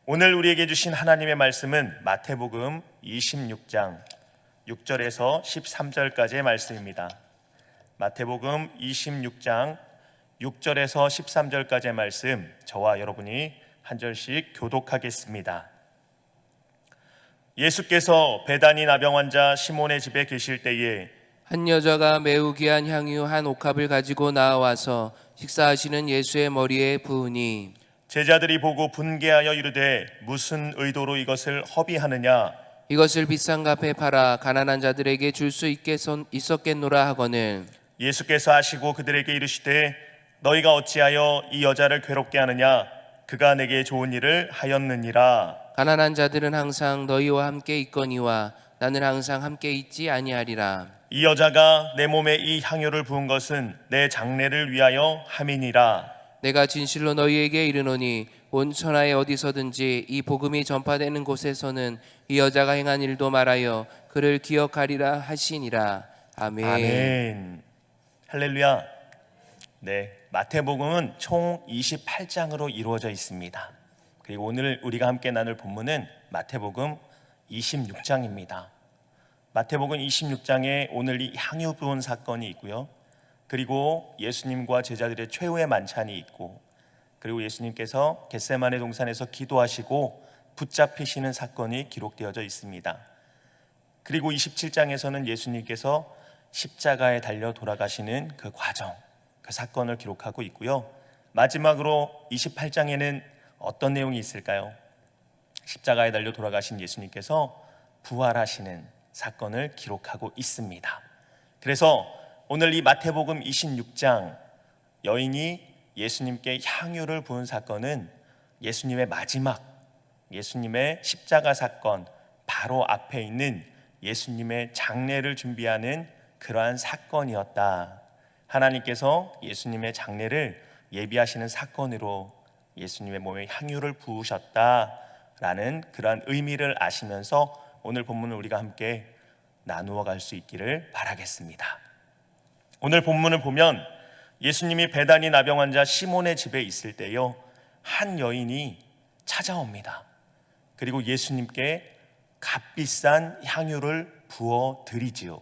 오늘 우리에게 주신 하나님의 말씀은 마태복음 26장 6절에서 13절까지의 말씀입니다. 마태복음 26장 6절에서 13절까지의 말씀, 저와 여러분이 한 절씩 교독하겠습니다. 예수께서 베다니 나병 환자 시몬의 집에 계실 때에 한 여자가 매우 귀한 향유 한 옥합을 가지고 나와서 식사하시는 예수의 머리에 부으니 제자들이 보고 분개하여 이르되 무슨 의도로 이것을 허비하느냐? 이것을 비싼 값에 팔아 가난한 자들에게 줄 수 있었겠노라 하거늘 예수께서 하시고 그들에게 이르시되 너희가 어찌하여 이 여자를 괴롭게 하느냐? 그가 내게 좋은 일을 하였느니라. 가난한 자들은 항상 너희와 함께 있거니와 나는 항상 함께 있지 아니하리라. 이 여자가 내 몸에 이 향유를 부은 것은 내 장례를 위하여 함이니라. 내가 진실로 너희에게 이르노니 온 천하에 어디서든지 이 복음이 전파되는 곳에서는 이 여자가 행한 일도 말하여 그를 기억하리라 하시니라. 아멘. 아멘. 할렐루야. 네, 마태복음은 총 28장으로 이루어져 있습니다. 그리고 오늘 우리가 함께 나눌 본문은 마태복음 26장입니다. 마태복음 26장에 오늘 이 향유 부은 사건이 있고요. 그리고 예수님과 제자들의 최후의 만찬이 있고, 그리고 예수님께서 겟세마네 동산에서 기도하시고 붙잡히시는 사건이 기록되어져 있습니다. 그리고 27장에서는 예수님께서 십자가에 달려 돌아가시는 그 과정, 그 사건을 기록하고 있고요. 마지막으로 28장에는 어떤 내용이 있을까요? 십자가에 달려 돌아가신 예수님께서 부활하시는 사건을 기록하고 있습니다. 그래서 오늘 이 마태복음 26장, 여인이 예수님께 향유를 부은 사건은 예수님의 마지막, 예수님의 십자가 사건 바로 앞에 있는 예수님의 장례를 준비하는 그러한 사건이었다. 하나님께서 예수님의 장례를 예비하시는 사건으로 예수님의 몸에 향유를 부으셨다라는 그러한 의미를 아시면서 오늘 본문을 우리가 함께 나누어 갈 수 있기를 바라겠습니다. 오늘 본문을 보면 예수님이 베다니 나병 환자 시몬의 집에 있을 때요, 한 여인이 찾아옵니다. 그리고 예수님께 값비싼 향유를 부어 드리지요.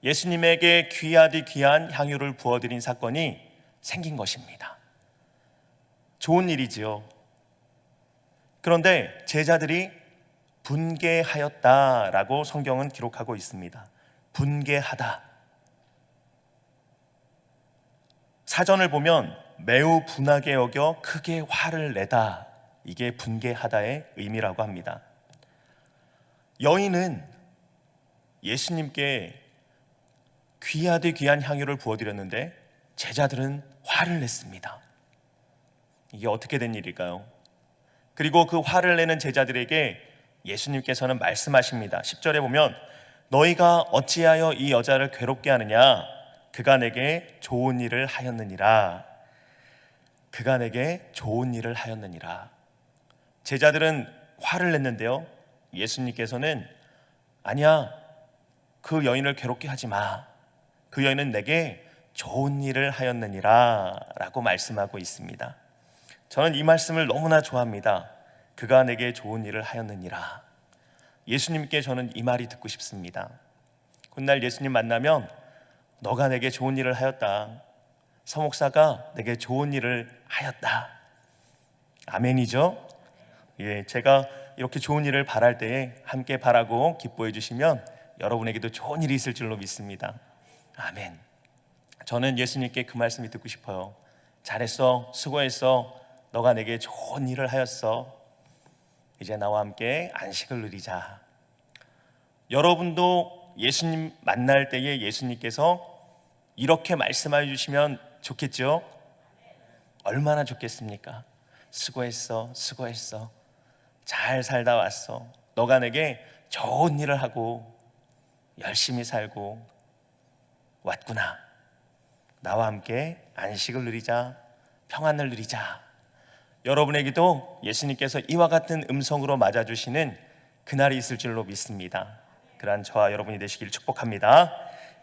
예수님에게 귀하디 귀한 향유를 부어 드린 사건이 생긴 것입니다. 좋은 일이지요. 그런데 제자들이 분개하였다라고 성경은 기록하고 있습니다. 분개하다. 사전을 보면 매우 분하게 여겨 크게 화를 내다, 이게 분개하다의 의미라고 합니다. 여인은 예수님께 귀하디 귀한 향유를 부어드렸는데 제자들은 화를 냈습니다. 이게 어떻게 된 일일까요? 그리고 그 화를 내는 제자들에게 예수님께서는 말씀하십니다. 10절에 보면 너희가 어찌하여 이 여자를 괴롭게 하느냐? 그가 내게 좋은 일을 하였느니라. 그가 내게 좋은 일을 하였느니라. 제자들은 화를 냈는데요, 예수님께서는 아니야, 그 여인을 괴롭게 하지 마. 그 여인은 내게 좋은 일을 하였느니라 라고 말씀하고 있습니다. 저는 이 말씀을 너무나 좋아합니다. 그가 내게 좋은 일을 하였느니라. 예수님께 저는 이 말이 듣고 싶습니다. 훗날 예수님 만나면 너가 내게 좋은 일을 하였다. 서목사가 내게 좋은 일을 하였다. 아멘이죠? 예, 제가 이렇게 좋은 일을 바랄 때에 함께 바라고 기뻐해 주시면 여러분에게도 좋은 일이 있을 줄로 믿습니다. 아멘. 저는 예수님께 그 말씀이 듣고 싶어요. 잘했어, 수고했어, 너가 내게 좋은 일을 하였어. 이제 나와 함께 안식을 누리자. 여러분도 예수님 만날 때에 예수님께서 이렇게 말씀해 주시면 좋겠죠? 얼마나 좋겠습니까? 수고했어, 수고했어, 잘 살다 왔어, 너가 내게 좋은 일을 하고 열심히 살고 왔구나. 나와 함께 안식을 누리자, 평안을 누리자. 여러분에게도 예수님께서 이와 같은 음성으로 맞아주시는 그날이 있을 줄로 믿습니다. 그러한 저와 여러분이 되시길 축복합니다.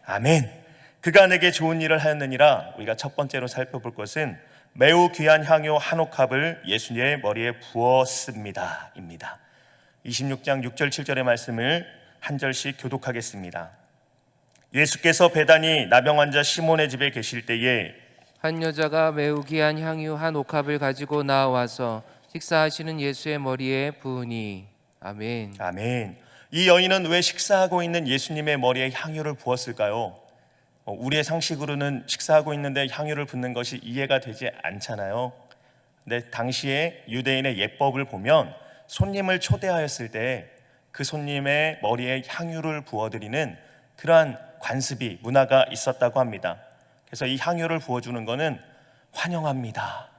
아멘. 그가 내게 좋은 일을 하였느니라. 우리가 첫 번째로 살펴볼 것은 매우 귀한 향유 한 옥합을 예수님의 머리에 부었습니다 입니다. 26장 6절 7절의 말씀을 한 절씩 교독하겠습니다. 예수께서 베다니 나병 환자 시몬의 집에 계실 때에 한 여자가 매우 귀한 향유 한 옥합을 가지고 나와서 식사하시는 예수의 머리에 부으니. 아멘. 아멘. 이 여인은 왜 식사하고 있는 예수님의 머리에 향유를 부었을까요? 우리의 상식으로는 식사하고 있는데 향유를 붓는 것이 이해가 되지 않잖아요. 근데 당시에 유대인의 예법을 보면 손님을 초대하였을 때 그 손님의 머리에 향유를 부어드리는 그러한 관습이, 문화가 있었다고 합니다. 그래서 이 향유를 부어주는 것은 환영합니다,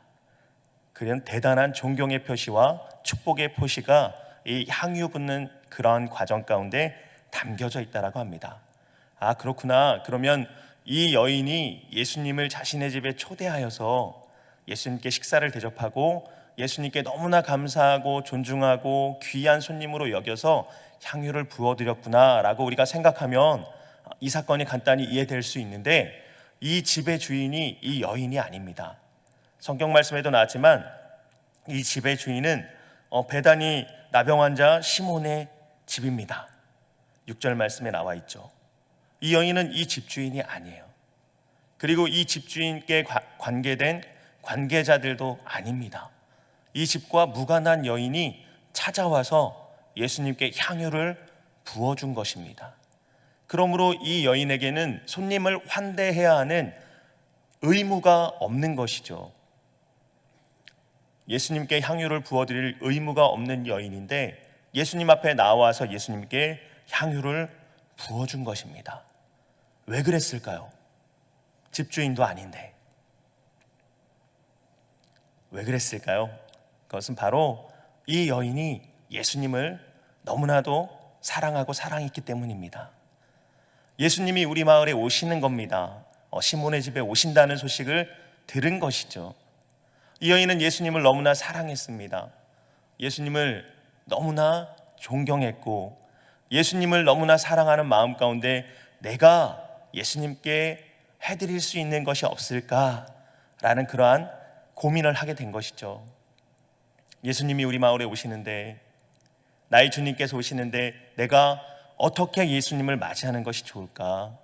그런 대단한 존경의 표시와 축복의 표시가 이 향유 붓는 그러한 과정 가운데 담겨져 있다라고 합니다. 아, 그렇구나. 그러면 이 여인이 예수님을 자신의 집에 초대하여서 예수님께 식사를 대접하고 예수님께 너무나 감사하고 존중하고 귀한 손님으로 여겨서 향유를 부어드렸구나라고 우리가 생각하면 이 사건이 간단히 이해될 수 있는데, 이 집의 주인이 이 여인이 아닙니다. 성경 말씀에도 나왔지만 이 집의 주인은 베다니 나병 환자 시몬의 집입니다. 6절 말씀에 나와 있죠. 이 여인은 이 집주인이 아니에요. 그리고 이 집주인께 관계된 관계자들도 아닙니다. 이 집과 무관한 여인이 찾아와서 예수님께 향유를 부어준 것입니다. 그러므로 이 여인에게는 손님을 환대해야 하는 의무가 없는 것이죠. 예수님께 향유를 부어드릴 의무가 없는 여인인데 예수님 앞에 나와서 예수님께 향유를 부어준 것입니다. 왜 그랬을까요? 집주인도 아닌데 왜 그랬을까요? 그것은 바로 이 여인이 예수님을 너무나도 사랑하고 사랑했기 때문입니다. 예수님이 우리 마을에 오시는 겁니다. 시몬의 집에 오신다는 소식을 들은 것이죠. 이 여인은 예수님을 너무나 사랑했습니다. 예수님을 너무나 존경했고 예수님을 너무나 사랑하는 마음 가운데 내가 예수님께 해드릴 수 있는 것이 없을까라는 그러한 고민을 하게 된 것이죠. 예수님이 우리 마을에 오시는데, 나의 주님께서 오시는데 내가 어떻게 예수님을 맞이하는 것이 좋을까?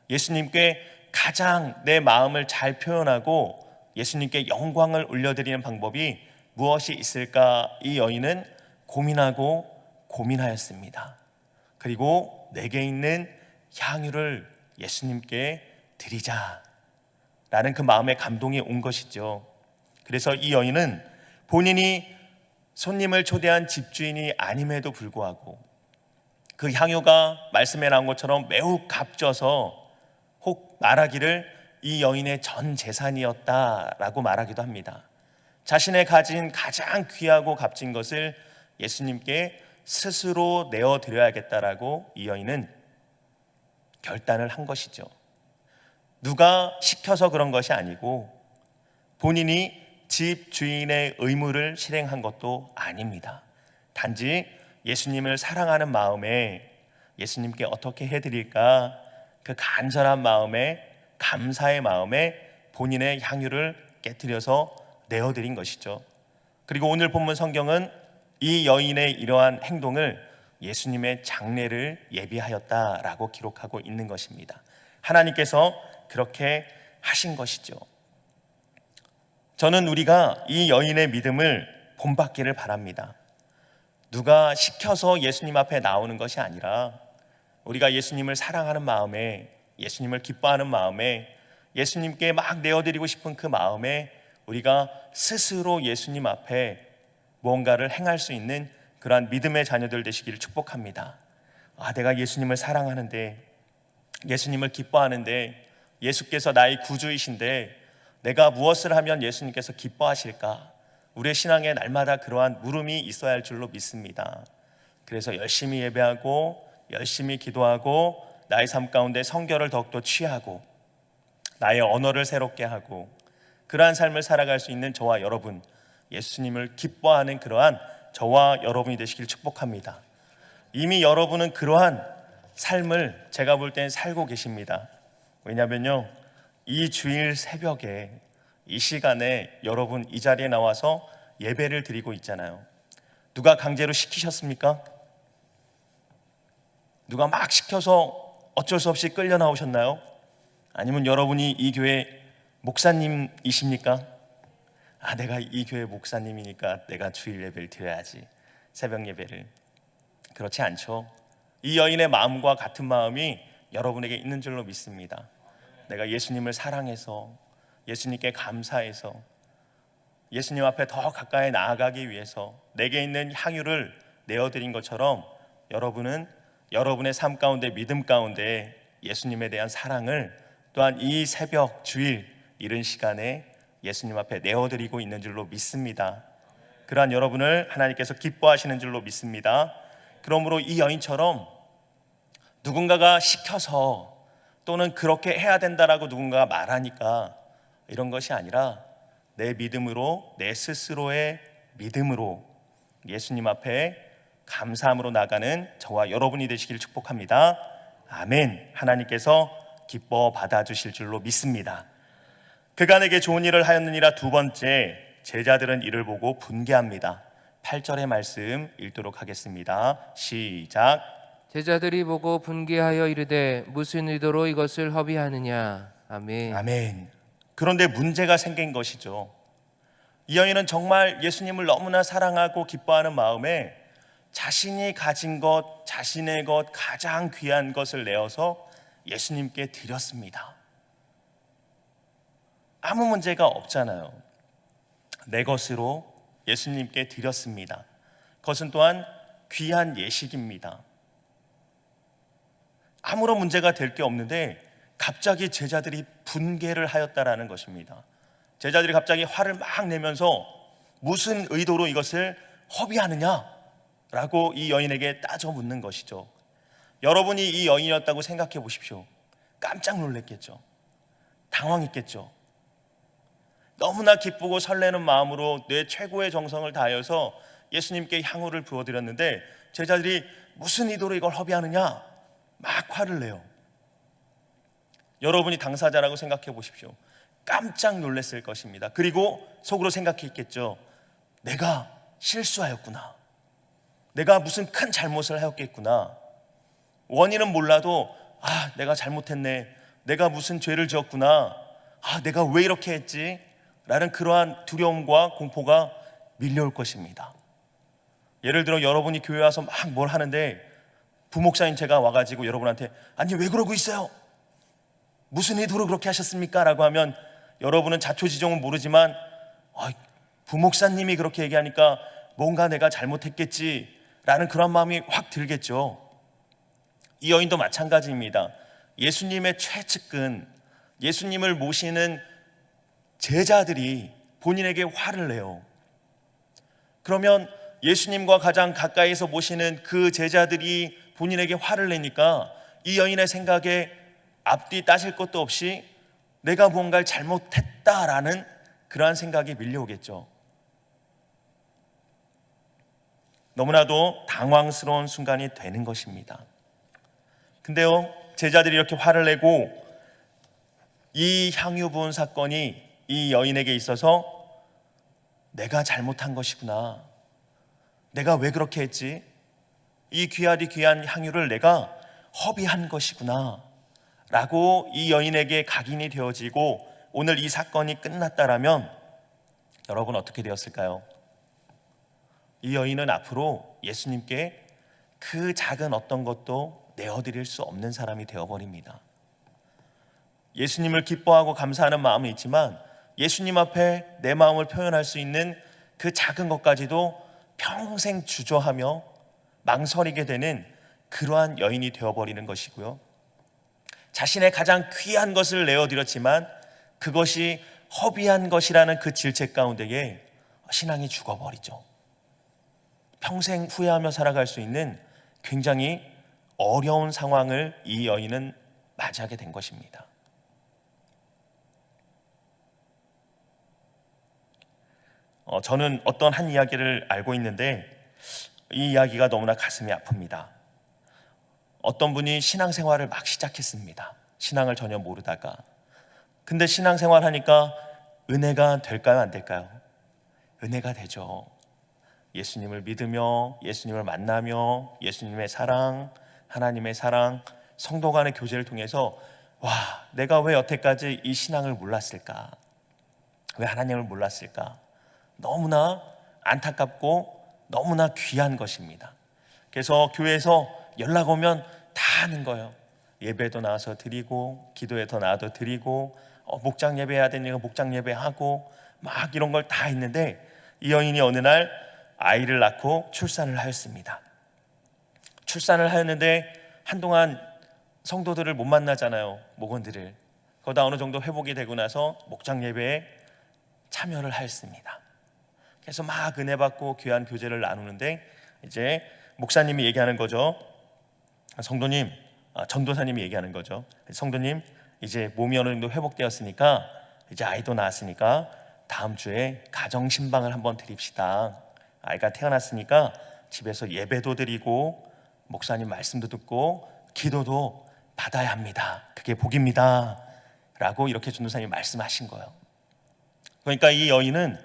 예수님께 가장 내 마음을 잘 표현하고 예수님께 영광을 올려드리는 방법이 무엇이 있을까? 이 여인은 고민하고 고민하였습니다. 그리고 내게 있는 향유를 예수님께 드리자라는 그 마음의 감동이 온 것이죠. 그래서 이 여인은 본인이 손님을 초대한 집주인이 아님에도 불구하고 그 향유가 말씀에 나온 것처럼 매우 값져서 혹 말하기를 이 여인의 전 재산이었다라고 말하기도 합니다. 자신의 가진 가장 귀하고 값진 것을 예수님께 스스로 내어드려야겠다라고 이 여인은 결단을 한 것이죠. 누가 시켜서 그런 것이 아니고 본인이 집 주인의 의무를 실행한 것도 아닙니다. 단지 예수님을 사랑하는 마음에 예수님께 어떻게 해드릴까, 그 간절한 마음에, 감사의 마음에 본인의 향유를 깨뜨려서 내어드린 것이죠. 그리고 오늘 본문 성경은 이 여인의 이러한 행동을 예수님의 장례를 예비하였다라고 기록하고 있는 것입니다. 하나님께서 그렇게 하신 것이죠. 저는 우리가 이 여인의 믿음을 본받기를 바랍니다. 누가 시켜서 예수님 앞에 나오는 것이 아니라 우리가 예수님을 사랑하는 마음에, 예수님을 기뻐하는 마음에, 예수님께 막 내어드리고 싶은 그 마음에 우리가 스스로 예수님 앞에 무언가를 행할 수 있는 그러한 믿음의 자녀들 되시기를 축복합니다. 내가 예수님을 사랑하는데, 예수님을 기뻐하는데, 예수께서 나의 구주이신데 내가 무엇을 하면 예수님께서 기뻐하실까? 우리의 신앙에 날마다 그러한 물음이 있어야 할 줄로 믿습니다. 그래서 열심히 예배하고 열심히 기도하고 나의 삶 가운데 성결을 더욱더 취하고 나의 언어를 새롭게 하고 그러한 삶을 살아갈 수 있는 저와 여러분, 예수님을 기뻐하는 그러한 저와 여러분이 되시길 축복합니다. 이미 여러분은 그러한 삶을 제가 볼 땐 살고 계십니다. 왜냐하면요, 이 주일 새벽에 이 시간에 여러분 이 자리에 나와서 예배를 드리고 있잖아요. 누가 강제로 시키셨습니까? 누가 막 시켜서 어쩔 수 없이 끌려 나오셨나요? 아니면 여러분이 이 교회 목사님이십니까? 내가 이 교회 목사님이니까 내가 주일 예배를 드려야지, 새벽 예배를. 그렇지 않죠. 이 여인의 마음과 같은 마음이 여러분에게 있는 줄로 믿습니다. 내가 예수님을 사랑해서, 예수님께 감사해서, 예수님 앞에 더 가까이 나아가기 위해서 내게 있는 향유를 내어드린 것처럼 여러분은 여러분의 삶 가운데, 믿음 가운데 예수님에 대한 사랑을 또한 이 새벽 주일 이른 시간에 예수님 앞에 내어드리고 있는 줄로 믿습니다. 그러한 여러분을 하나님께서 기뻐하시는 줄로 믿습니다. 그러므로 이 여인처럼 누군가가 시켜서 또는 그렇게 해야 된다라고 누군가가 말하니까 이런 것이 아니라 내 믿음으로, 내 스스로의 믿음으로 예수님 앞에 감사함으로 나가는 저와 여러분이 되시길 축복합니다. 아멘. 하나님께서 기뻐 받아주실 줄로 믿습니다. 그간에게 좋은 일을 하였느니라. 두 번째, 제자들은 이를 보고 분개합니다. 8절의 말씀 읽도록 하겠습니다. 시작. 제자들이 보고 분개하여 이르되 무슨 의도로 이것을 허비하느냐. 아멘. 아멘. 그런데 문제가 생긴 것이죠. 이 여인은 정말 예수님을 너무나 사랑하고 기뻐하는 마음에 자신이 가진 것, 자신의 것, 가장 귀한 것을 내어서 예수님께 드렸습니다. 아무 문제가 없잖아요. 내 것으로 예수님께 드렸습니다. 그것은 또한 귀한 예식입니다. 아무런 문제가 될 게 없는데 갑자기 제자들이 분개를 하였다라는 것입니다. 제자들이 갑자기 화를 막 내면서 무슨 의도로 이것을 허비하느냐라고 이 여인에게 따져 묻는 것이죠. 여러분이 이 여인이었다고 생각해 보십시오. 깜짝 놀랐겠죠. 당황했겠죠. 너무나 기쁘고 설레는 마음으로 내 최고의 정성을 다하여서 예수님께 향유를 부어드렸는데 제자들이 무슨 의도로 이걸 허비하느냐 막 화를 내요. 여러분이 당사자라고 생각해 보십시오. 깜짝 놀랐을 것입니다. 그리고 속으로 생각했겠죠. 내가 실수하였구나. 내가 무슨 큰 잘못을 하였겠구나. 원인은 몰라도 내가 잘못했네. 내가 무슨 죄를 지었구나. 내가 왜 이렇게 했지? 라는 그러한 두려움과 공포가 밀려올 것입니다. 예를 들어 여러분이 교회 와서 막 뭘 하는데 부목사님 제가 와가지고 여러분한테 아니 왜 그러고 있어요? 무슨 의도로 그렇게 하셨습니까? 라고 하면 여러분은 자초지종은 모르지만 부목사님이 그렇게 얘기하니까 뭔가 내가 잘못했겠지 라는 그런 마음이 확 들겠죠. 이 여인도 마찬가지입니다. 예수님의 최측근, 예수님을 모시는 제자들이 본인에게 화를 내요. 그러면 예수님과 가장 가까이서 모시는 그 제자들이 본인에게 화를 내니까 이 여인의 생각에 앞뒤 따질 것도 없이 내가 무언가를 잘못했다라는 그러한 생각이 밀려오겠죠. 너무나도 당황스러운 순간이 되는 것입니다. 근데요, 제자들이 이렇게 화를 내고 이 향유 부은 사건이 이 여인에게 있어서 내가 잘못한 것이구나. 내가 왜 그렇게 했지? 이 귀하디 귀한 향유를 내가 허비한 것이구나 라고 이 여인에게 각인이 되어지고 오늘 이 사건이 끝났다라면 여러분 어떻게 되었을까요? 이 여인은 앞으로 예수님께 그 작은 어떤 것도 내어드릴 수 없는 사람이 되어버립니다. 예수님을 기뻐하고 감사하는 마음은 있지만 예수님 앞에 내 마음을 표현할 수 있는 그 작은 것까지도 평생 주저하며 망설이게 되는 그러한 여인이 되어버리는 것이고요. 자신의 가장 귀한 것을 내어드렸지만 그것이 허비한 것이라는 그 질책 가운데에 신앙이 죽어버리죠. 평생 후회하며 살아갈 수 있는 굉장히 어려운 상황을 이 여인은 맞이하게 된 것입니다. 저는 어떤 한 이야기를 알고 있는데 이 이야기가 너무나 가슴이 아픕니다. 어떤 분이 신앙생활을 막 시작했습니다. 신앙을 전혀 모르다가. 근데 신앙생활 하니까 은혜가 될까요? 안 될까요? 은혜가 되죠. 예수님을 믿으며 예수님을 만나며 예수님의 사랑, 하나님의 사랑, 성도 간의 교제를 통해서 와, 내가 왜 여태까지 이 신앙을 몰랐을까? 왜 하나님을 몰랐을까? 너무나 안타깝고 너무나 귀한 것입니다. 그래서 교회에서 연락 오면 다 하는 거예요. 예배도 나와서 드리고, 기도에도 나와도 드리고, 목장 예배해야 되니까 목장 예배하고, 막 이런 걸 다 했는데, 이 여인이 어느 날 아이를 낳고 출산을 하였습니다. 출산을 하였는데 한동안 성도들을 못 만나잖아요. 목원들을. 그러다 어느 정도 회복이 되고 나서 목장 예배에 참여를 하였습니다. 그래서 막 은혜 받고 귀한 교제를 나누는데, 이제 목사님이 얘기하는 거죠. 성도님, 전도사님이 얘기하는 거죠. 성도님, 이제 몸이 어느 정도 회복되었으니까, 이제 아이도 낳았으니까 다음 주에 가정 신방을 한번 드립시다. 아이가 태어났으니까 집에서 예배도 드리고 목사님 말씀도 듣고 기도도 받아야 합니다. 그게 복입니다. 라고 이렇게 전도사님이 말씀하신 거예요. 그러니까 이 여인은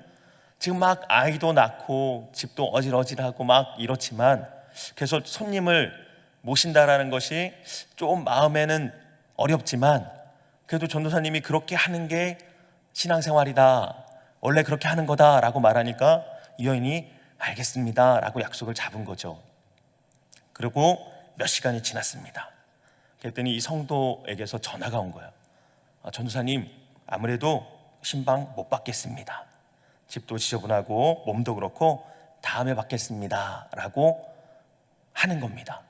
지금 막 아이도 낳고 집도 어질어질하고 막 이렇지만 계속 손님을 모신다라는 것이 좀 마음에는 어렵지만, 그래도 전도사님이 그렇게 하는 게 신앙생활이다, 원래 그렇게 하는 거다라고 말하니까 이 여인이 알겠습니다 라고 약속을 잡은 거죠. 그리고 몇 시간이 지났습니다. 그랬더니 이 성도에게서 전화가 온 거예요. 전도사님, 아무래도 신방 못 받겠습니다. 집도 지저분하고 몸도 그렇고 다음에 받겠습니다 라고 하는 겁니다.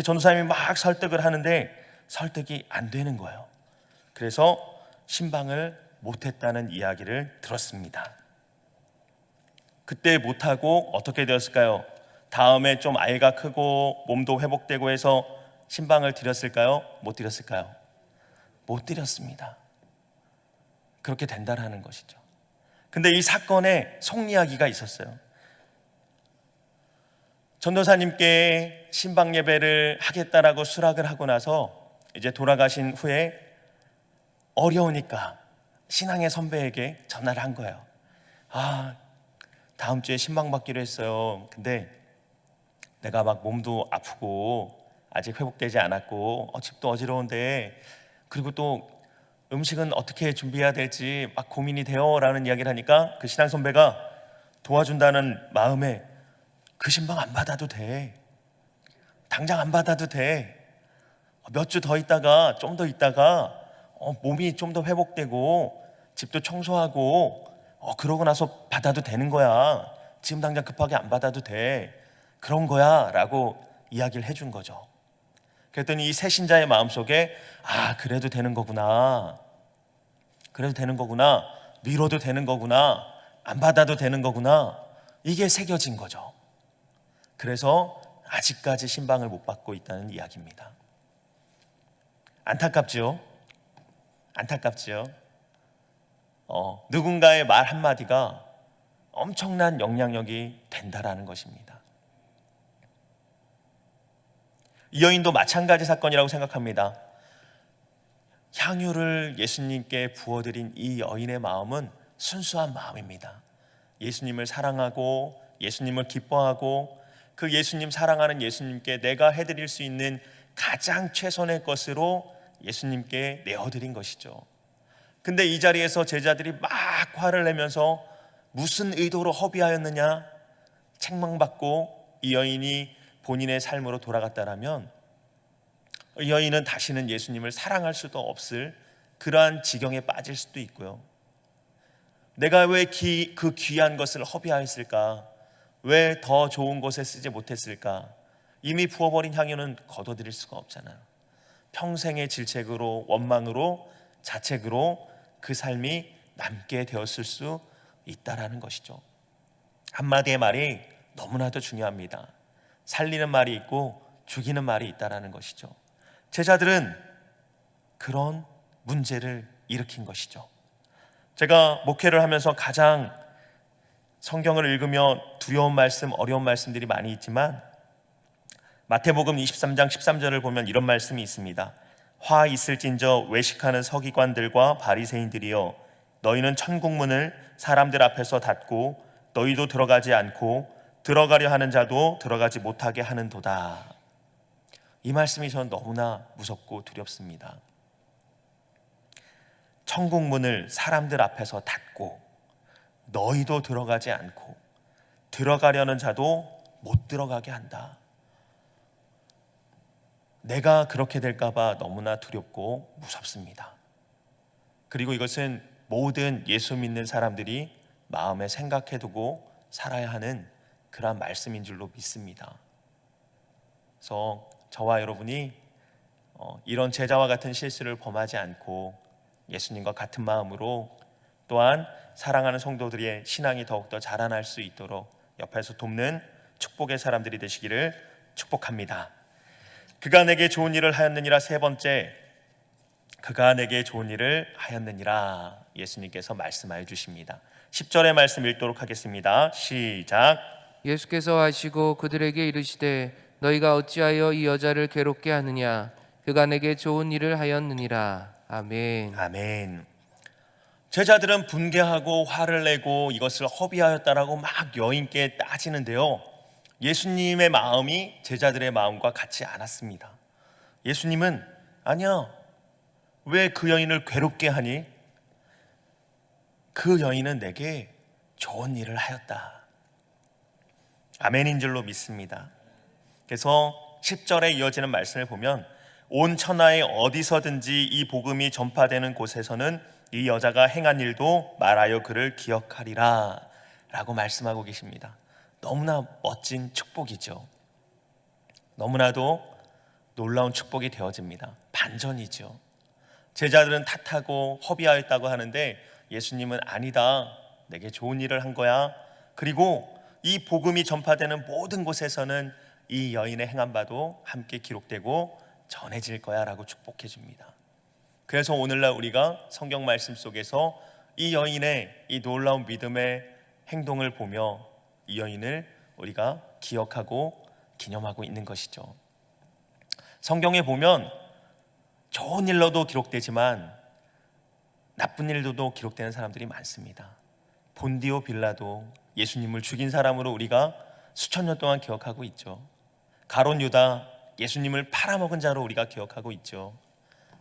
전도사님이 막 설득을 하는데 설득이 안 되는 거예요. 그래서 신방을 못했다는 이야기를 들었습니다. 그때 못하고 어떻게 되었을까요? 다음에 좀 아이가 크고 몸도 회복되고 해서 신방을 드렸을까요? 못 드렸을까요? 못 드렸습니다. 그렇게 된다라는 것이죠. 근데 이 사건에 속이야기가 있었어요. 전도사님께 신방 예배를 하겠다라고 수락을 하고 나서 이제 돌아가신 후에 어려우니까 신앙의 선배에게 전화를 한 거예요. 다음 주에 신방 받기로 했어요. 근데 내가 막 몸도 아프고 아직 회복되지 않았고 집도 어지러운데, 그리고 또 음식은 어떻게 준비해야 될지 막 고민이 돼요 라는 이야기를 하니까 그 신앙 선배가 도와준다는 마음에 그 신방 안 받아도 돼, 당장 안 받아도 돼, 몇 주 더 있다가 좀 더 있다가 몸이 좀 더 회복되고 집도 청소하고 그러고 나서 받아도 되는 거야, 지금 당장 급하게 안 받아도 돼, 그런 거야 라고 이야기를 해준 거죠. 그랬더니 이 새신자의 마음속에 그래도 되는 거구나, 그래도 되는 거구나, 미뤄도 되는 거구나, 안 받아도 되는 거구나, 이게 새겨진 거죠. 그래서 아직까지 신방을 못 받고 있다는 이야기입니다. 안타깝지요? 안타깝지요? 누군가의 말 한마디가 엄청난 영향력이 된다라는 것입니다. 이 여인도 마찬가지 사건이라고 생각합니다. 향유를 예수님께 부어드린 이 여인의 마음은 순수한 마음입니다. 예수님을 사랑하고 예수님을 기뻐하고 그 예수님 사랑하는 예수님께 내가 해드릴 수 있는 가장 최선의 것으로 예수님께 내어드린 것이죠. 근데 이 자리에서 제자들이 막 화를 내면서 무슨 의도로 허비하였느냐 책망받고 이 여인이 본인의 삶으로 돌아갔다라면 이 여인은 다시는 예수님을 사랑할 수도 없을 그러한 지경에 빠질 수도 있고요. 내가 왜 그 귀한 것을 허비하였을까? 왜 더 좋은 곳에 쓰지 못했을까? 이미 부어버린 향유는 거둬들일 수가 없잖아요. 평생의 질책으로, 원망으로, 자책으로 그 삶이 남게 되었을 수 있다라는 것이죠. 한마디의 말이 너무나도 중요합니다. 살리는 말이 있고 죽이는 말이 있다라는 것이죠. 제자들은 그런 문제를 일으킨 것이죠. 제가 목회를 하면서 가장 성경을 읽으며 두려운 말씀, 어려운 말씀들이 많이 있지만 마태복음 23장 13절을 보면 이런 말씀이 있습니다. 화 있을진저 외식하는 서기관들과 바리새인들이여, 너희는 천국 문을 사람들 앞에서 닫고 너희도 들어가지 않고 들어가려 하는 자도 들어가지 못하게 하는도다. 이 말씀이 저는 너무나 무섭고 두렵습니다. 천국 문을 사람들 앞에서 닫고 너희도 들어가지 않고 들어가려는 자도 못 들어가게 한다. 내가 그렇게 될까 봐 너무나 두렵고 무섭습니다. 그리고 이것은 모든 예수 믿는 사람들이 마음에 생각해두고 살아야 하는 그러한 말씀인 줄로 믿습니다. 그래서 저와 여러분이 이런 제자와 같은 실수를 범하지 않고 예수님과 같은 마음으로 또한 사랑하는 성도들의 신앙이 더욱더 자라날 수 있도록 옆에서 돕는 축복의 사람들이 되시기를 축복합니다. 그가 내게 좋은 일을 하였느니라. 세 번째, 그가 내게 좋은 일을 하였느니라. 예수님께서 말씀하여 주십니다. 10절의 말씀 읽도록 하겠습니다. 시작. 예수께서 하시고 그들에게 이르시되 너희가 어찌하여 이 여자를 괴롭게 하느냐? 그가 내게 좋은 일을 하였느니라. 아멘. 아멘. 제자들은 분개하고 화를 내고 이것을 허비하였다라고 막 여인께 따지는데요, 예수님의 마음이 제자들의 마음과 같지 않았습니다. 예수님은 아니야, 왜 그 여인을 괴롭게 하니? 그 여인은 내게 좋은 일을 하였다. 아멘인 줄로 믿습니다. 그래서 10절에 이어지는 말씀을 보면 온 천하에 어디서든지 이 복음이 전파되는 곳에서는 이 여자가 행한 일도 말하여 그를 기억하리라 라고 말씀하고 계십니다. 너무나 멋진 축복이죠. 너무나도 놀라운 축복이 되어집니다. 반전이죠. 제자들은 탓하고 허비하였다고 하는데 예수님은 아니다, 내게 좋은 일을 한 거야. 그리고 이 복음이 전파되는 모든 곳에서는 이 여인의 행한 바도 함께 기록되고 전해질 거야 라고 축복해 줍니다. 그래서 오늘날 우리가 성경 말씀 속에서 이 여인의 이 놀라운 믿음의 행동을 보며 이 여인을 우리가 기억하고 기념하고 있는 것이죠. 성경에 보면 좋은 일로도 기록되지만 나쁜 일로도 기록되는 사람들이 많습니다. 본디오 빌라도 예수님을 죽인 사람으로 우리가 수천 년 동안 기억하고 있죠. 가룟 유다 예수님을 팔아먹은 자로 우리가 기억하고 있죠.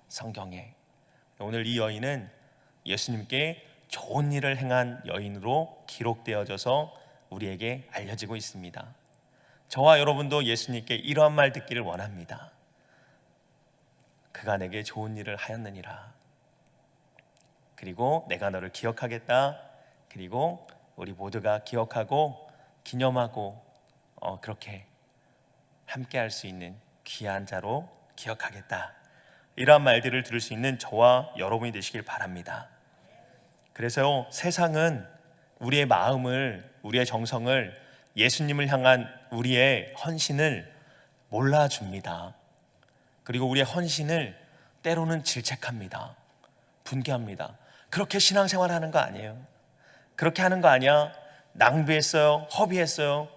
성경에 오늘 이 여인은 예수님께 좋은 일을 행한 여인으로 기록되어져서 우리에게 알려지고 있습니다. 저와 여러분도 예수님께 이러한 말 듣기를 원합니다. 그가 내게 좋은 일을 하였느니라. 그리고 내가 너를 기억하겠다. 그리고 우리 모두가 기억하고 기념하고 그렇게 함께 할 수 있는 귀한 자로 기억하겠다. 이러한 말들을 들을 수 있는 저와 여러분이 되시길 바랍니다. 그래서 세상은 우리의 마음을, 우리의 정성을, 예수님을 향한 우리의 헌신을 몰라줍니다. 그리고 우리의 헌신을 때로는 질책합니다. 분개합니다. 그렇게 신앙생활 하는 거 아니에요. 그렇게 하는 거 아니야. 낭비했어요. 허비했어요.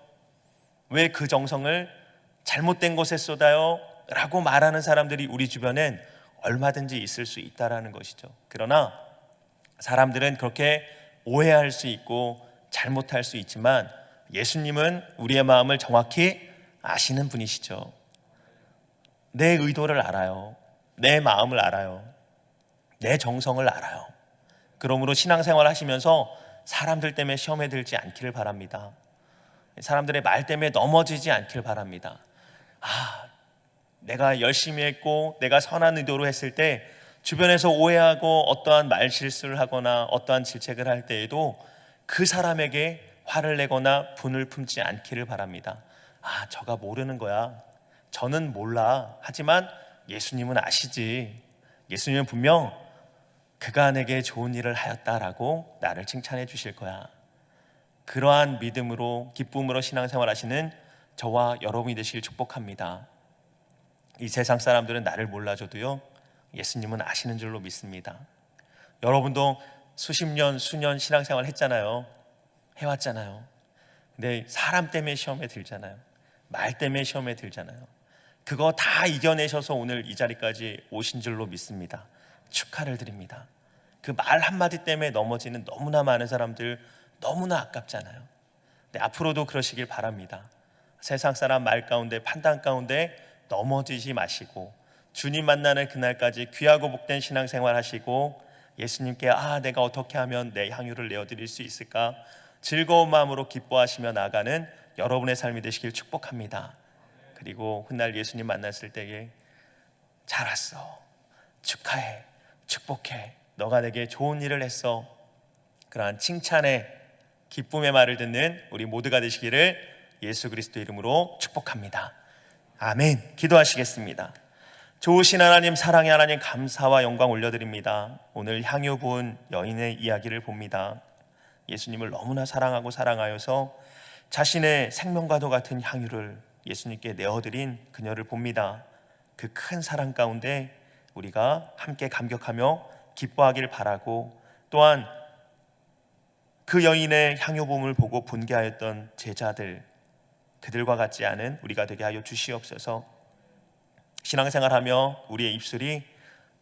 왜 그 정성을 잘못된 곳에 쏟아요? 라고 말하는 사람들이 우리 주변엔 얼마든지 있을 수 있다는 것이죠. 그러나 사람들은 그렇게 오해할 수 있고 잘못할 수 있지만 예수님은 우리의 마음을 정확히 아시는 분이시죠. 내 의도를 알아요. 내 마음을 알아요. 내 정성을 알아요. 그러므로 신앙생활 하시면서 사람들 때문에 시험에 들지 않기를 바랍니다. 사람들의 말 때문에 넘어지지 않기를 바랍니다. 내가 열심히 했고 내가 선한 의도로 했을 때 주변에서 오해하고 어떠한 말 실수를 하거나 어떠한 질책을 할 때에도 그 사람에게 화를 내거나 분을 품지 않기를 바랍니다. 저가 모르는 거야. 저는 몰라. 하지만 예수님은 아시지. 예수님은 분명 그가 내게 좋은 일을 하였다라고 나를 칭찬해 주실 거야. 그러한 믿음으로 기쁨으로 신앙생활 하시는 저와 여러분이 되시길 축복합니다. 이 세상 사람들은 나를 몰라줘도요, 예수님은 아시는 줄로 믿습니다. 여러분도 수십 년, 수년 신앙생활 했잖아요. 해왔잖아요. 근데 사람 때문에 시험에 들잖아요. 말 때문에 시험에 들잖아요. 그거 다 이겨내셔서 오늘 이 자리까지 오신 줄로 믿습니다. 축하를 드립니다. 그 말 한마디 때문에 넘어지는 너무나 많은 사람들 너무나 아깝잖아요. 네, 앞으로도 그러시길 바랍니다. 세상 사람 말 가운데 판단 가운데 넘어지지 마시고 주님 만나는 그날까지 귀하고 복된 신앙생활 하시고 예수님께 내가 어떻게 하면 내 향유를 내어드릴 수 있을까 즐거운 마음으로 기뻐하시며 나아가는 여러분의 삶이 되시길 축복합니다. 그리고 훗날 예수님 만났을 때에 잘 왔어, 축하해, 축복해, 너가 내게 좋은 일을 했어, 그러한 칭찬의 기쁨의 말을 듣는 우리 모두가 되시기를 예수 그리스도 이름으로 축복합니다. 아멘. 기도하시겠습니다. 좋으신 하나님, 사랑의 하나님, 감사와 영광 올려드립니다. 오늘 향유 부은 여인의 이야기를 봅니다. 예수님을 너무나 사랑하고 사랑하여서 자신의 생명과도 같은 향유를 예수님께 내어드린 그녀를 봅니다. 그 큰 사랑 가운데 우리가 함께 감격하며 기뻐하길 바라고, 또한 그 여인의 향유 부음을 보고 분개하였던 제자들, 그들과 같지 않은 우리가 되게 하여 주시옵소서. 신앙생활하며 우리의 입술이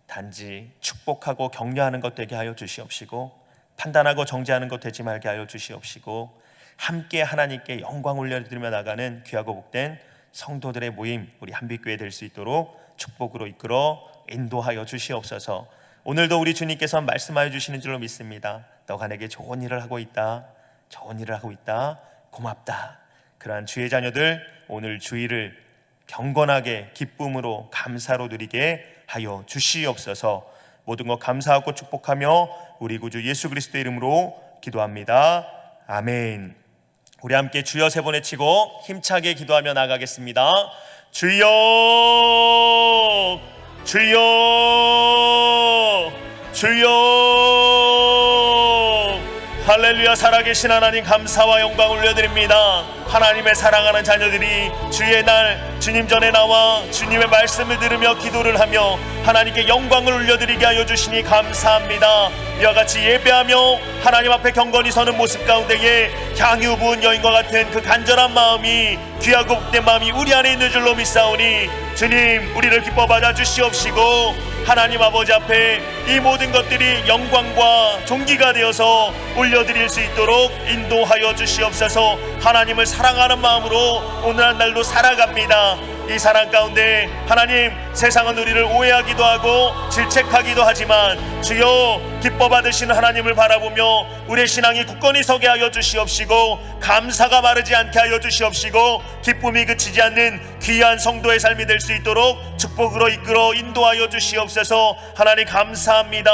단지 축복하고 격려하는 것 되게 하여 주시옵시고, 판단하고 정죄하는 것 되지 말게 하여 주시옵시고, 함께 하나님께 영광 올려드리며 나가는 귀하고 복된 성도들의 모임, 우리 한빛교회 될 수 있도록 축복으로 이끌어 인도하여 주시옵소서. 오늘도 우리 주님께서 말씀하여 주시는 줄로 믿습니다. 너가 내게 좋은 일을 하고 있다, 좋은 일을 하고 있다, 고맙다. 그러한 주의 자녀들 오늘 주일을 경건하게 기쁨으로 감사로 누리게 하여 주시옵소서. 모든 것 감사하고 축복하며 우리 구주 예수 그리스도의 이름으로 기도합니다. 아멘. 우리 함께 주여 세 번 외치고 힘차게 기도하며 나가겠습니다. 주여, 주여, 주여. 할렐루야. 살아계신 하나님, 감사와 영광 올려드립니다. 하나님의 사랑하는 자녀들이 주의 날 주님 전에 나와 주님의 말씀을 들으며 기도를 하며 하나님께 영광을 올려드리게 하여 주시니 감사합니다. 이와 같이 예배하며 하나님 앞에 경건히 서는 모습 가운데에 향유 부은 여인과 같은 그 간절한 마음이, 귀하고 복된 마음이 우리 안에 있는 줄로 믿사오니 주님, 우리를 기뻐 받아 주시옵시고 하나님 아버지 앞에 이 모든 것들이 영광과 존귀가 되어서 올려드릴 수 있도록 인도하여 주시옵소서. 하나님을 사랑하는 마음으로 오늘 한 날도 살아갑니다. 이 사랑 가운데 하나님, 세상은 우리를 오해하기도 하고 질책하기도 하지만 주여, 기뻐 받으시는 하나님을 바라보며 우리의 신앙이 굳건히 서게 하여 주시옵시고, 감사가 마르지 않게 하여 주시옵시고, 기쁨이 그치지 않는 귀한 성도의 삶이 될 수 있도록 축복으로 이끌어 인도하여 주시옵소서. 하나님 감사합니다.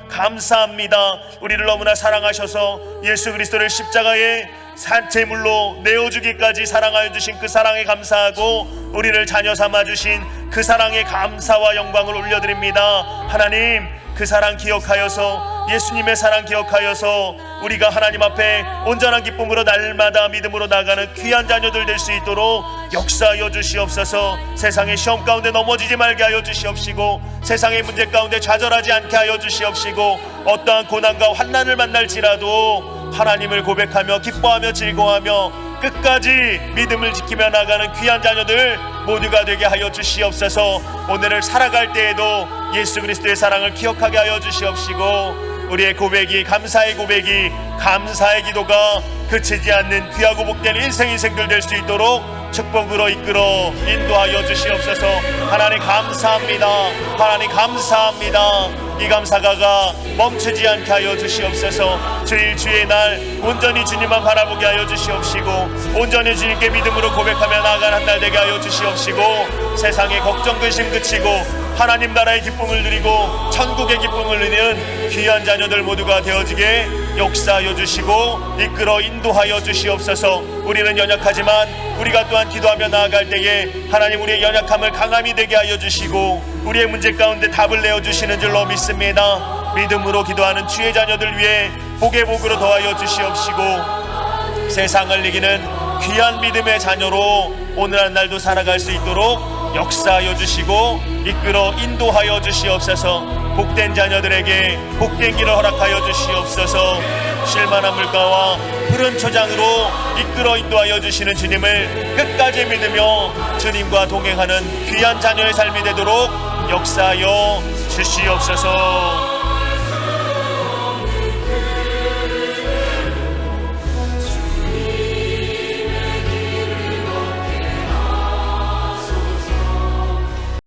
감사합니다. 우리를 너무나 사랑하셔서 예수 그리스도를 십자가에 산제물로 내어주기까지 사랑하여 주신 그 사랑에 감사하고, 우리를 자녀 삼아 주신 그 사랑에 감사와 영광을 올려드립니다. 하나님, 그 사랑 기억하여서, 예수님의 사랑 기억하여서 우리가 하나님 앞에 온전한 기쁨으로 날마다 믿음으로 나가는 귀한 자녀들 될 수 있도록 역사하여 주시옵소서. 세상의 시험 가운데 넘어지지 말게 하여 주시옵시고, 세상의 문제 가운데 좌절하지 않게 하여 주시옵시고, 어떠한 고난과 환난을 만날지라도 하나님을 고백하며 기뻐하며 즐거워하며 끝까지 믿음을 지키며 나가는 귀한 자녀들 모두가 되게 하여 주시옵소서. 오늘을 살아갈 때에도 예수 그리스도의 사랑을 기억하게 하여 주시옵시고, 우리의 고백이, 감사의 고백이, 감사의 기도가 그치지 않는 귀하고 복된 인생들 될 수 있도록 축복으로 이끌어 인도하여 주시옵소서. 하나님 감사합니다. 하나님 감사합니다. 이 감사가 멈추지 않게 하여 주시옵소서. 주의 날 온전히 주님만 바라보게 하여 주시옵시고, 온전히 주님께 믿음으로 고백하며 나아가는 한 날 되게 하여 주시옵시고, 세상의 걱정 근심 그치고 하나님 나라의 기쁨을 누리고 천국의 기쁨을 누리는 귀한 자녀들 모두가 되어지게 역사하여 주시고 이끌어 인도하여 주시옵소서. 우리는 연약하지만 우리가 또한 기도하며 나아갈 때에 하나님 우리의 연약함을 강함이 되게 하여 주시고, 우리의 문제 가운데 답을 내어주시는 줄로 믿습니다. 믿음으로 기도하는 주의 자녀들 위해 복의 복으로 더하여 주시옵시고, 세상을 이기는 귀한 믿음의 자녀로 오늘 한 날도 살아갈 수 있도록 역사하여 주시고 이끌어 인도하여 주시옵소서. 복된 자녀들에게 복된 길을 허락하여 주시옵소서. 실만한 물가와 푸른 초장으로 이끌어 인도하여 주시는 주님을 끝까지 믿으며 주님과 동행하는 귀한 자녀의 삶이 되도록 역사하여 주시옵소서.